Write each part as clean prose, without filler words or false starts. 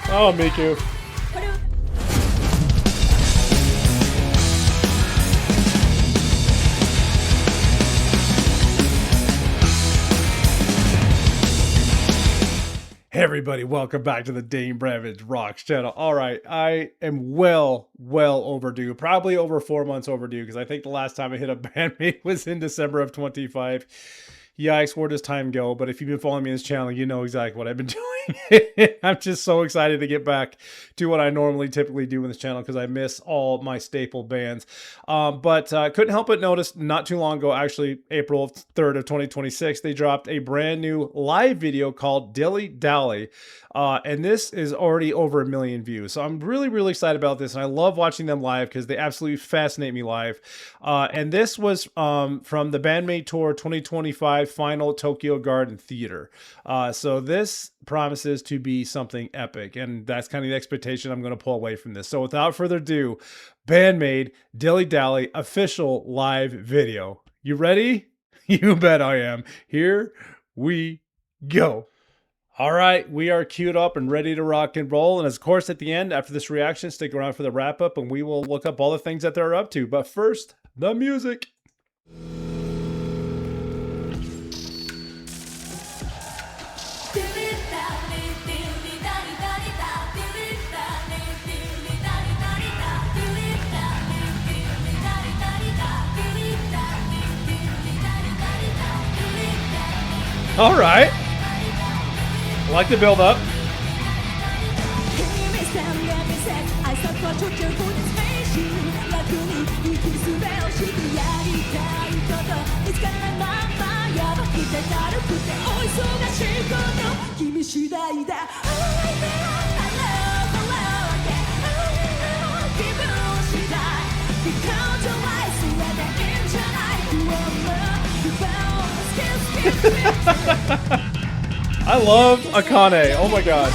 Oh, Miku. Hey everybody, welcome back to the danebramageROCKS channel. All right, I am well overdue, probably over 4 months overdue, because I think the last time I hit a BAND-MAID was in December of 25. Yikes, where does time go? But if you've been following me on this channel, you know exactly what I've been doing. I'm just so excited to get back to what I normally typically do in this channel because I miss all my staple bands. But couldn't help but notice not too long ago, actually April 3rd of 2026, they dropped a brand new live video called Dilly-Dally. And this is already over 1 million views. So I'm really excited about this. And I love watching them live because they absolutely fascinate me live. And this was from the BAND-MAID Tour 2025 final Tokyo Garden Theater. So this promises to be something epic. And that's kind of the expectation I'm going to pull away from this. So without further ado, BAND-MAID Dilly-Dally official live video. You ready? You bet I am. Here we go. All right, we are queued up and ready to rock and roll. And of course, at the end, after this reaction, stick around for the wrap up and we will look up all the things that they're up to. But first, the music. All right. I like the build up. I love Akane. Oh my god.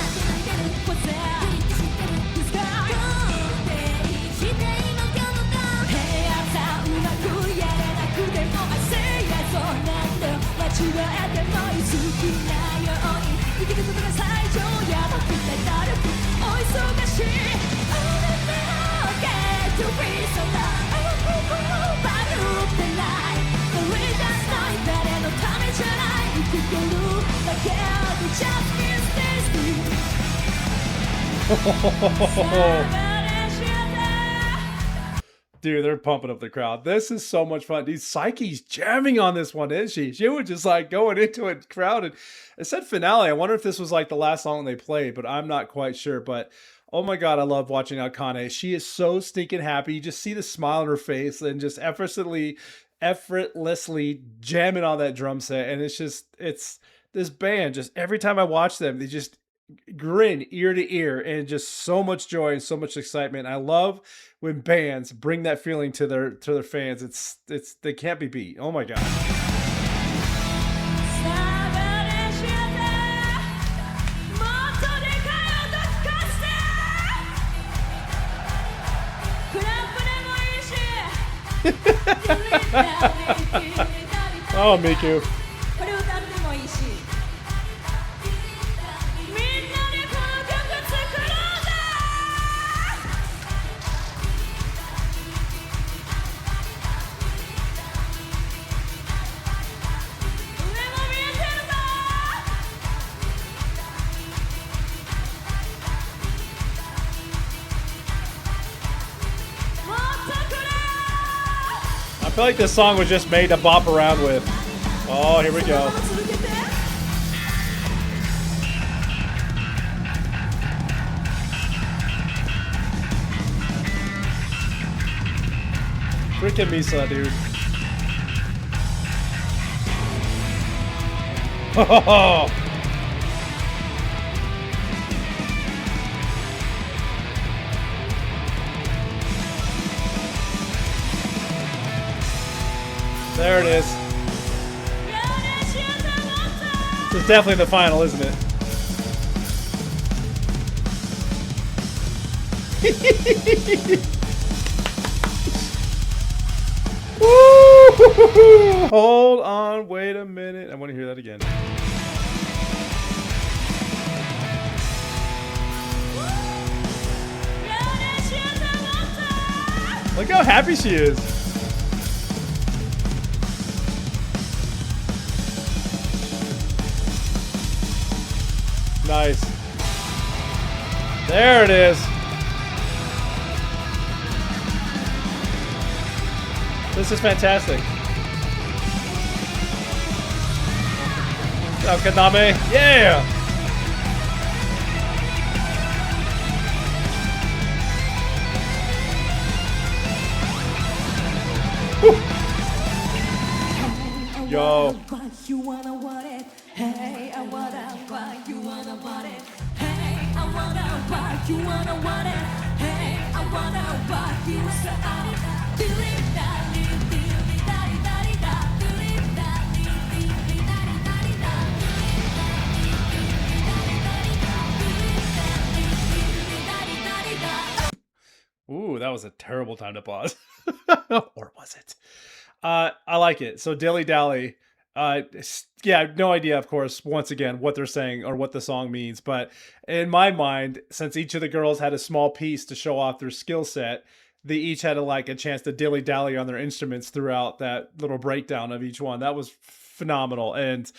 Dude, they're pumping up the crowd. This is so much fun. Dude, Psyche's jamming on this one, isn't she? She was just like going into it crowded. It said finale. I wonder if this was like the last song they played, but I'm not quite sure. But oh my god, I love watching Akane. She is so stinking happy. You just see the smile on her face and just effortlessly jamming on that drum set. And it's this band, just every time I watch them, they just grin ear to ear and just so much joy and so much excitement. I love when bands bring that feeling to their fans. It's they can't be beat. Oh my god. Oh, Miku. I feel like this song was just made to bop around with. Oh, here we go. Freaking Misa, dude. Oh. There it is. This is definitely the final, isn't it? Woo! Hold on, wait a minute. I want to hear that again. Look how happy she is. Nice. There it is. This is fantastic. Good job, Kaname. Yeah! Woo. Yo. Ooh, that was a terrible time to pause. Or was it? I like it. So Dilly-Dally, yeah, I have no idea, of course, once again, what they're saying or what the song means. But in my mind, since each of the girls had a small piece to show off their skill set, they each had a chance to dilly-dally on their instruments throughout that little breakdown of each one. That was phenomenal. And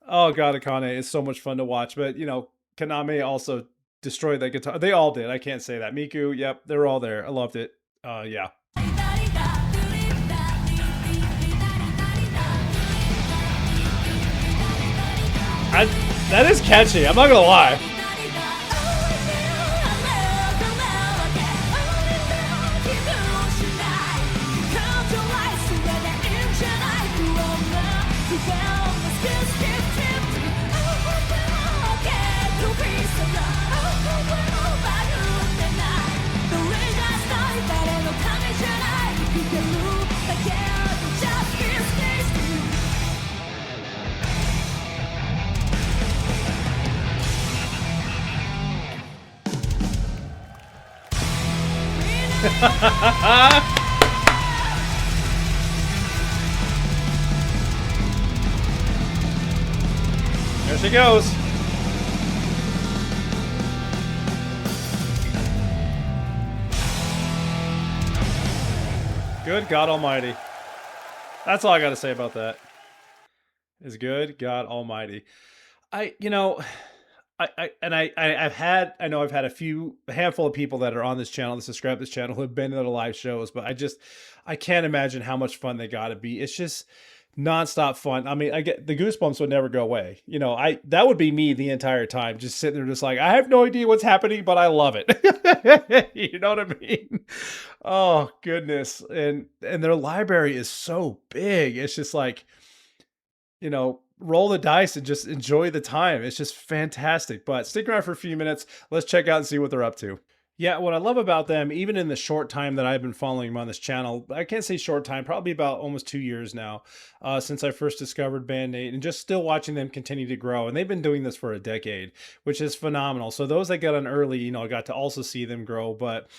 oh god, Akane is so much fun to watch. But you know, Kaname also destroyed that guitar. They all did. I can't say that. Miku, yep, they're all there. I loved it. Yeah. That is catchy. I'm not gonna lie. There she goes. Good God Almighty. That's all I got to say about that. Is good God Almighty. I've had a handful of people that are on this channel, that subscribe to this channel, who have been to the live shows, but I can't imagine how much fun they gotta be. It's just nonstop fun. I mean, I get the goosebumps would never go away. You know, that would be me the entire time, just sitting there, just like, I have no idea what's happening, but I love it. You know what I mean? Oh goodness. And their library is so big. It's just like, you know, roll the dice and just enjoy the time. It's just fantastic. But stick around for a few minutes. Let's check out and see what they're up to. Yeah, what I love about them, even in the short time that I've been following them on this channel, I can't say short time, probably about almost 2 years now, since I first discovered BAND-MAID, and just still watching them continue to grow. And they've been doing this for a decade, which is phenomenal. So those that got on early, you know, got to also see them grow. But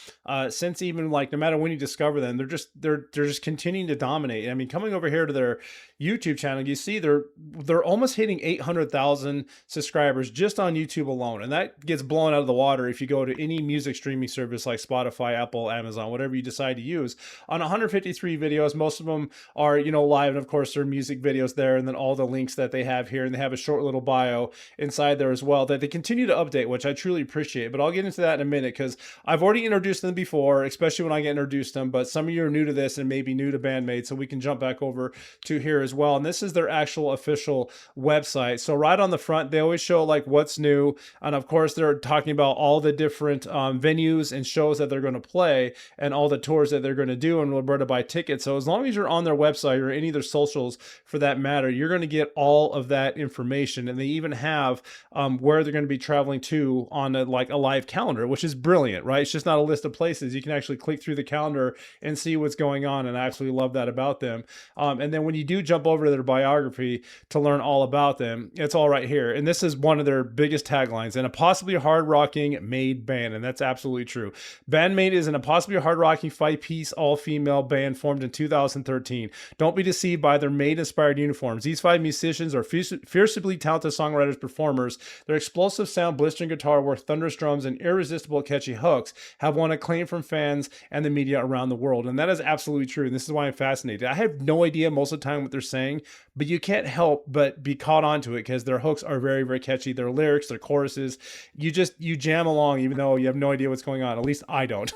since even like, no matter when you discover them, they're just continuing to dominate. I mean, coming over here to their YouTube channel, you see they're almost hitting 800,000 subscribers just on YouTube alone, and that gets blown out of the water if you go to any music streaming service like Spotify, Apple, Amazon, whatever you decide to use. On 153 videos, most of them are, you know, live, and of course there are music videos there, and then all the links that they have here, and they have a short little bio inside there as well that they continue to update, which I truly appreciate. But I'll get into that in a minute, because I've already introduced them before, especially when I get introduced them, but some of you are new to this and maybe new to BAND-MAID, so we can jump back over to here as well. And this is their actual official website. So right on the front, they always show like what's new, and of course they're talking about all the different venues and shows that they're going to play, and all the tours that they're going to do, and where to buy tickets. So as long as you're on their website or any of their socials for that matter, you're going to get all of that information. And they even have where they're going to be traveling to on a live calendar, which is brilliant, right? It's just not a list of places. You can actually click through the calendar and see what's going on, and I absolutely love that about them. And then when you do jump over to their biography to learn all about them, it's all right here. And this is one of their biggest taglines: and a possibly hard rocking maid band. And that's absolutely absolutely true. BAND-MAID is an impossibly hard-rocking five-piece all-female band formed in 2013. Don't be deceived by their maid-inspired uniforms. These five musicians are fiercely talented songwriters, performers. Their explosive sound, blistering guitar work, thunderous drums, and irresistible catchy hooks have won acclaim from fans and the media around the world. And that is absolutely true. And this is why I'm fascinated. I have no idea most of the time what they're saying, but you can't help but be caught onto it because their hooks are very, very catchy. Their lyrics, their choruses, you jam along even though you have no idea what's going on. At least I don't.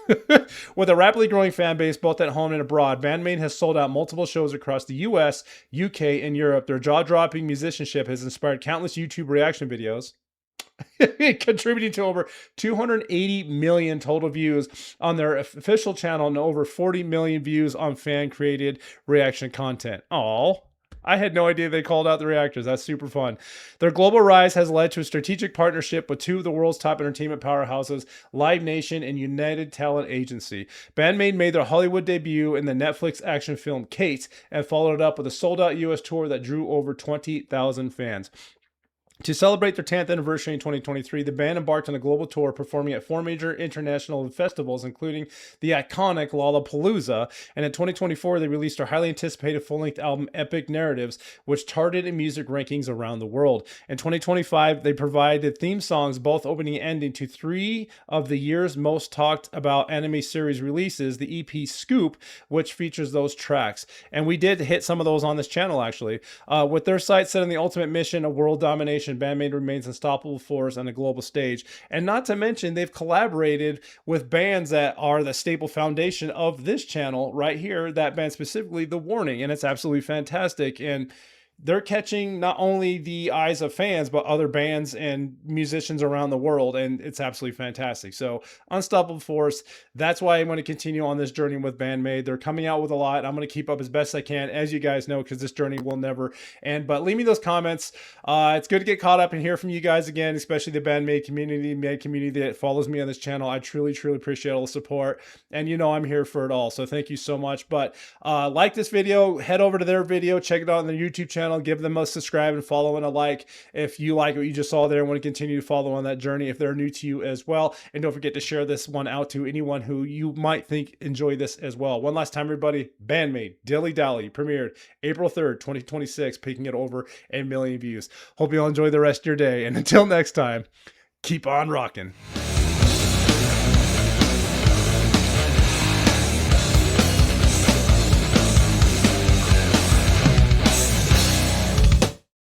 With a rapidly growing fan base both at home and abroad, BAND-MAID has sold out multiple shows across the US, UK, and Europe. Their jaw-dropping musicianship has inspired countless YouTube reaction videos, contributing to over 280 million total views on their official channel and over 40 million views on fan-created reaction content. Aww. I had no idea they called out the reactors. That's super fun. Their global rise has led to a strategic partnership with two of the world's top entertainment powerhouses, Live Nation and United Talent Agency. BAND-MAID made their Hollywood debut in the Netflix action film Kate and followed it up with a sold-out US tour that drew over 20,000 fans. To celebrate their 10th anniversary in 2023, the band embarked on a global tour performing at 4 major international festivals, including the iconic Lollapalooza. And in 2024, they released their highly anticipated full-length album, Epic Narratives, which charted in music rankings around the world. In 2025, they provided theme songs, both opening and ending, to 3 of the year's most talked about anime series releases, the EP Scoop, which features those tracks. And we did hit some of those on this channel, actually. With their sights set on the ultimate mission of world domination, BAND-MAID remains an unstoppable force on a global stage. And not to mention, they've collaborated with bands that are the staple foundation of this channel right here, that band specifically, The Warning, and it's absolutely fantastic. And they're catching not only the eyes of fans, but other bands and musicians around the world, and it's absolutely fantastic. So, unstoppable force. That's why I'm going to continue on this journey with BAND-MAID. They're coming out with a lot. I'm going to keep up as best I can, as you guys know, because this journey will never end. But leave me those comments. It's good to get caught up and hear from you guys again, especially the BAND-MAID community that follows me on this channel. I truly, truly appreciate all the support, and you know I'm here for it all. So thank you so much. But like this video, head over to their video, check it out on their YouTube channel. Give them a subscribe and follow and a like if you like what you just saw there and want to continue to follow on that journey if they're new to you as well. And don't forget to share this one out to anyone who you might think enjoy this as well. One last time, everybody, BAND-MAID, Dilly-Dally, premiered April 3rd, 2026, peaking at over 1 million views. Hope you all enjoy the rest of your day. And until next time, keep on rocking.